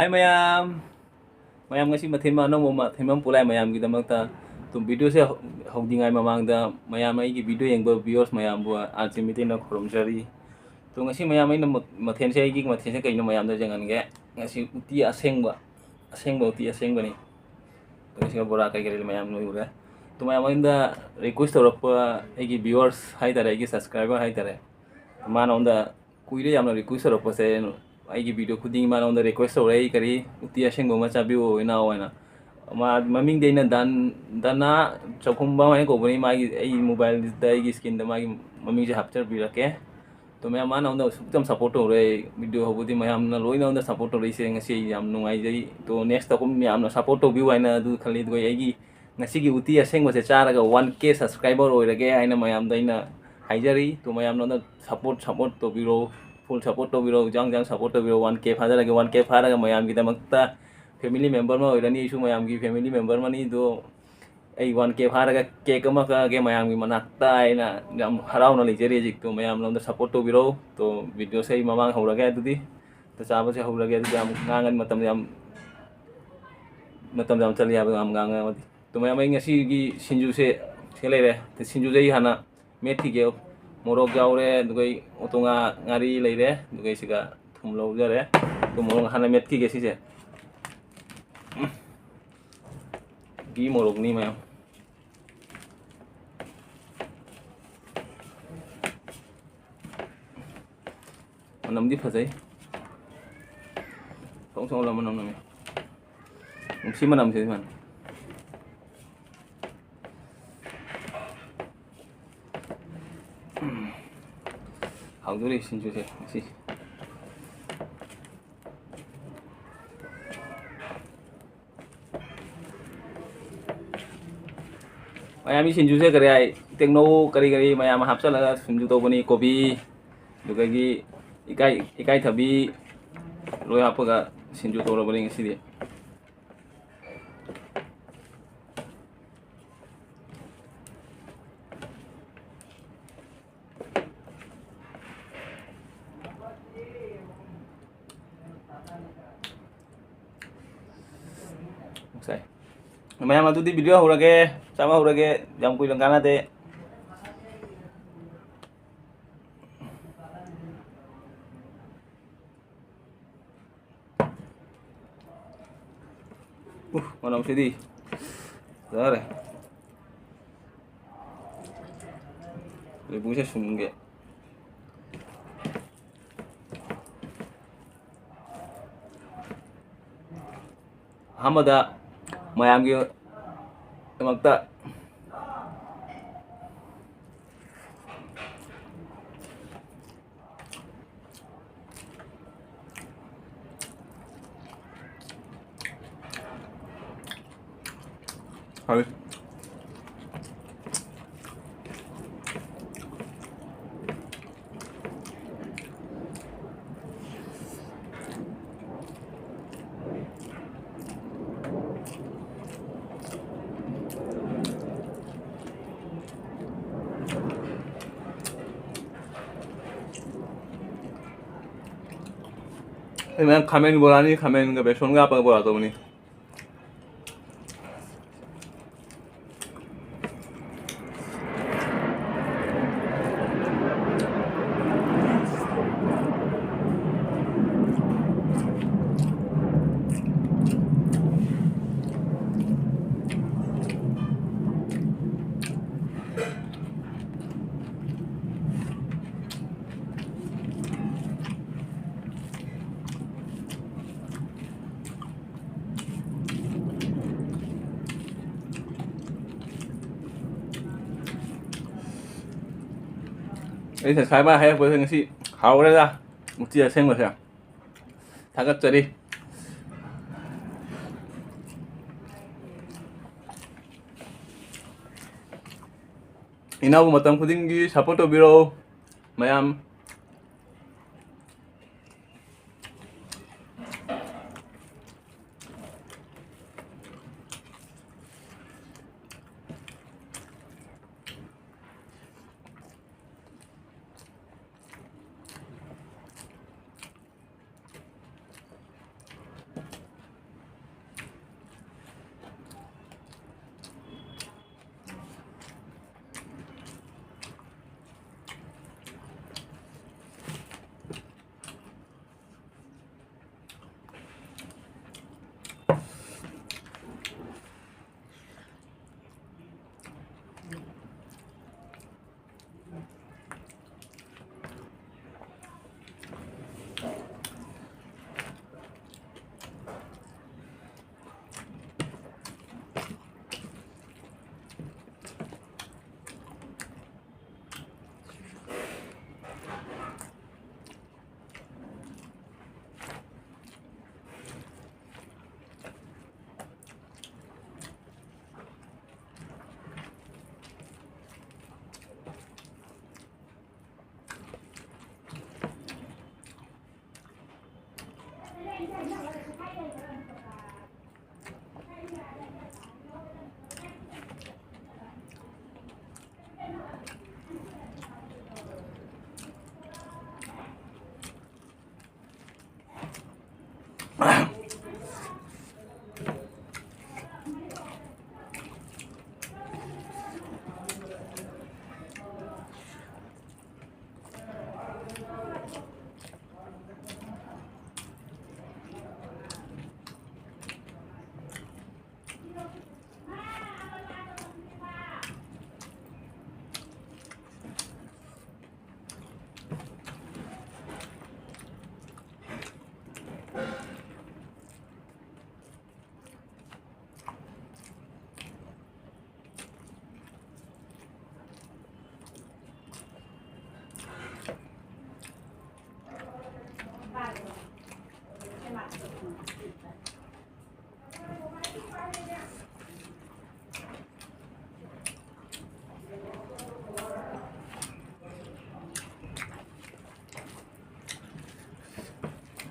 Hai mayam, mayam ngasi mathin ma nong ma thin mam pulai mayam gi damakta tum video se hongdingai mamangda mayam ai gi video yengba viewers mayam bu ultimate na khoromjari to ngasi mayam ai na mathin se ai gi mathin se kaino mayam da jangan ge ngasi uti asengba uti asengba ni to ngasi bora kai gari mayam no ure to mayam ai da request torapa ai gi viewers hai tare ai gi subscriber hai tare mana onda kuire yamna request torapa se aigi video khuding ma on the request ore kari uti aseng bo ma chabi o ina o ina ma maming de na dana chokhumba ma ko bani ma gi ai mobile da ai skin da ma gi maming je hapchar bi rake to me ma na on the suktam support ore video hobudi ma am na loi na on the support ore se ngasi yam nungai jai to next ta kum yam na support bi wa na du khali do ai gi ngasi gi uti aseng ba se chara ga 1k subscriber ore ge ai na ma yam da ina haijari to ma yam na support to biro full support to biro jang support to biro 1k phada lagi 1k phara ga mayam gi damakta family member ma oirani isu mayam gi family member mani do ai 1k phara ga cake ma ka ge mayam gi manakta aina jam harau na lijeri jik to mayam lo support to biro to video sei mamang haura ga dudi to chaba se haura ga jam ngangan matam jam chali ya am nganga mati to mayam ai ngasi gi sinju se selere te sinju jai hana methi ge morok jaure dugai otonga ngari leire dugai siga thumlo jare to morok hana met ki gesi je gi morok ni mayam manam di phajai song la manam nami si manam se man hawduri sinju se si mayam sinju se kare ai tekno kari mayam hapsala sinju to bani kopi duga gi ikai thabi loi hapaga sinju to ro bani ngisi di sai mayam atu di video hurage sama hurage jam kui langkana te manam sidi dare le buise sunge hamada mayam gi damakta Hai Emang kamen bolani kamen ga beson ga apa bola to ni ấy thì khai ba hay với thằng sĩ hào đây ra một chia xem mà xem thằng cắt chơi đi inau matam khuding gi support to biro mayam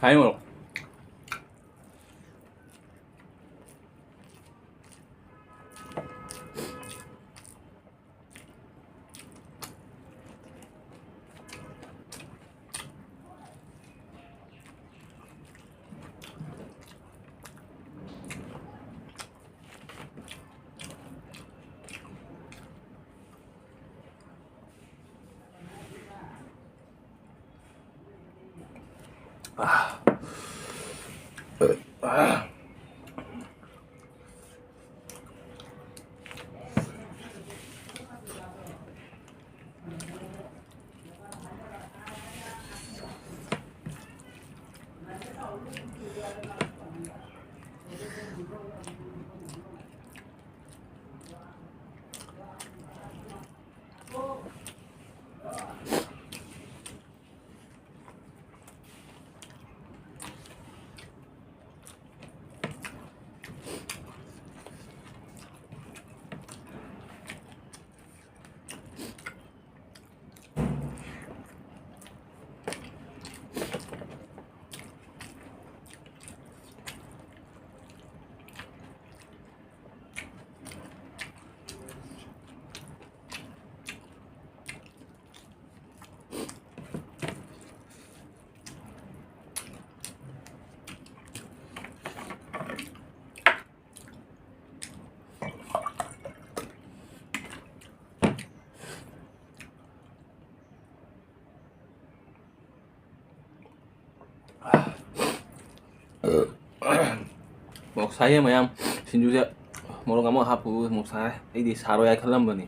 Hai mo. Một say mà em xin chú sẽ một cái món hấp phụ một say ấy đi xả rồi ai khăn lắm bữa này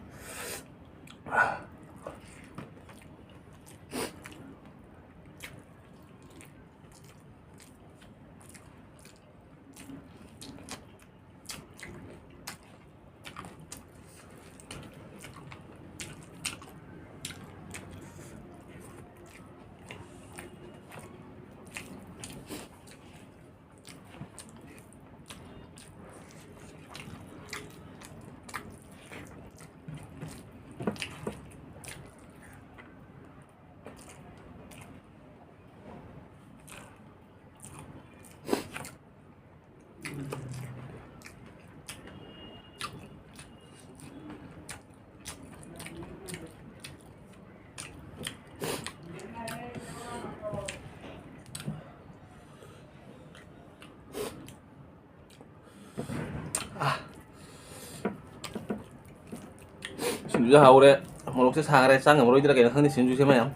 xin chú hầu đấy một lúc sẽ sang đây sang một lúc kita kena kan xin chú xem em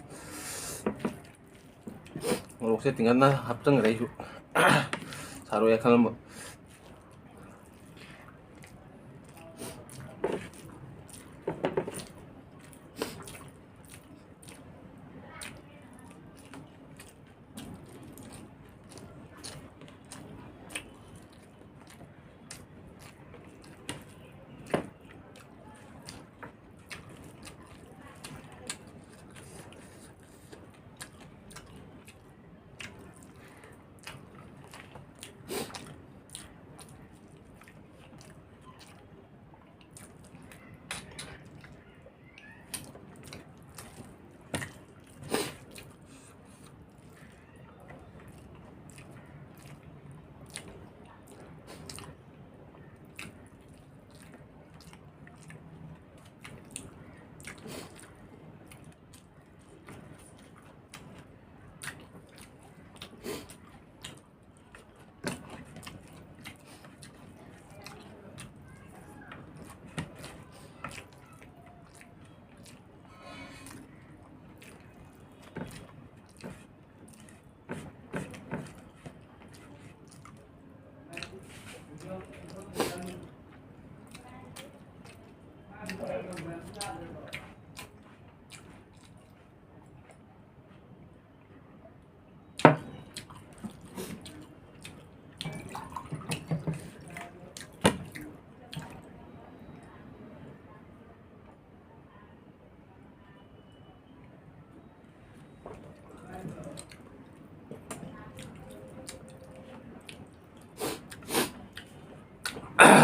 một lúc sẽ tinggal na hấp trăng ở đây chú xả rồi ai khăn lắm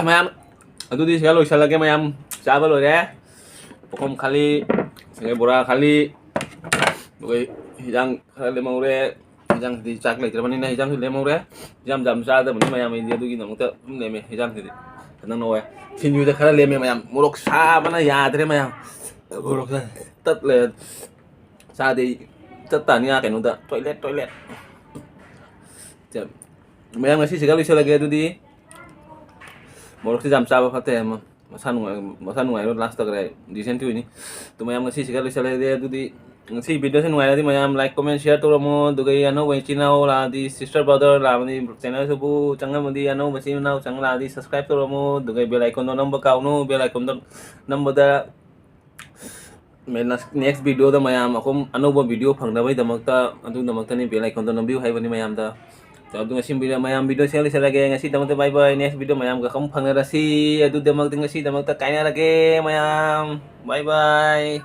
mayam ꯑꯗꯨꯗꯤ ꯁꯤꯗ ꯂꯣꯏꯁꯤꯜꯂꯒꯦ ꯃꯌꯥꯝ ꯆꯥꯕ ꯂꯣꯏꯔꯦ ꯄꯨꯈꯝ ꯈꯥꯂꯤ ꯁꯪꯒꯩ ꯕꯣꯔꯥ ꯈꯥꯂꯤ ꯑꯗꯨꯒ ꯍꯤꯟꯖꯥꯡ ꯈꯔ ꯂꯦꯝꯍꯧꯔꯦ ꯍꯤꯟꯖꯥꯡꯁꯤꯗꯤ ꯆꯥꯛ ꯂꯩꯇ꯭ꯔꯕꯅꯤꯅ ꯍꯤꯟꯖꯥꯡꯁꯨ ꯂꯦꯝꯍꯧꯔꯦ ꯌꯥꯝ ꯆꯥꯗꯕꯅꯤ ꯃꯌꯥꯝ ꯑꯩꯗꯤ ꯑꯗꯨꯒꯤꯗꯃꯛꯇ ꯑꯗꯨꯝ ꯂꯦꯝꯃꯦ ꯍꯤꯟꯖꯥꯡꯁꯤꯗꯤ ꯈꯤꯇꯪ ꯑꯣꯏ ꯁꯤꯡꯖꯨꯗ ꯈꯔ ꯂꯦꯝꯃꯦ ꯃꯌꯥꯝ ꯃꯣꯔꯣꯛ ꯁꯥꯕꯅ ꯌꯥꯗ꯭ꯔꯦ ꯃꯌꯥꯝ ꯃꯣꯔꯣꯛꯁꯦ ꯇꯠꯂꯦ ꯆꯥꯗꯦ ꯇꯠꯇꯥꯅꯤ ꯀꯩꯅꯣꯗ ꯇꯣꯏꯂꯦꯠ ꯃꯌꯥꯝ ꯉꯁꯤꯁꯤꯒ ꯂꯣꯏꯁꯤꯜꯂꯒꯦ ꯑꯗꯨꯗꯤ ꯃꯣꯔꯣꯛꯁꯤ ꯌꯥꯝ ꯆꯥꯕ ꯐꯠꯇꯦ ꯃꯁꯥ ꯅꯨꯡꯉꯥꯏꯔꯣ ꯂꯥꯁ ꯇꯧꯈ꯭ꯔꯦ ꯗꯤꯁꯦꯟꯇꯤ ꯑꯣꯏꯅꯤ ꯑꯗꯨ ꯃꯌꯥꯝ ꯉꯁꯤꯁꯤꯒ ꯂꯣꯏꯁꯤꯜꯂꯒꯦ ꯑꯗꯨꯗꯤ ꯉꯁꯤ ꯚꯤꯗꯤꯑꯣꯁꯤ ꯅꯨꯡꯉꯥꯏꯔꯗꯤ ꯃꯌꯥꯝ ꯂꯥꯏꯛ ꯀꯣꯃꯦꯟ ꯁꯤꯌꯔ ꯇꯧꯔꯝꯃꯣ ꯑꯗꯨꯒ ꯑꯅꯧꯕ ꯏꯆꯤꯟ ꯏꯅꯥꯎ ꯂꯥꯛꯑꯗꯤ ꯁꯤꯁꯇꯔ ꯕ꯭ꯔꯗꯔ ꯂꯥꯛꯑꯕꯗꯤ ꯆꯦꯅꯦꯜꯁꯤꯕꯨ ꯆꯪꯉꯝꯃꯗꯤ ꯑꯅꯧꯕ ꯏꯆꯤꯟ ꯏꯅꯥꯎ ꯆꯪꯂꯛꯑꯗꯤ ꯁꯕꯁꯀ꯭ꯔꯥꯏꯕ ꯇꯧꯔꯝꯃꯣ ꯑꯗꯨꯒ ꯕꯦꯜ ꯑꯥꯏꯀꯣꯟꯗꯣ ꯅꯝꯕ ꯀꯥꯎꯅꯨ ꯕꯦꯜ ꯑꯥꯏꯀꯣꯟꯗꯣ ꯅꯝꯕꯗ नेक्स्ट वीडियो मैम अनौब वीडियो फंगदबैदमक्ता अदुदमक्तनी बेल आइकन नंबियु हाइबनी मैमदा मैम वीडियो सेलगे बाय बाय नेक्स्ट वीडियो मैम कम फंगरसी कायनारगे मैम बाय बाय।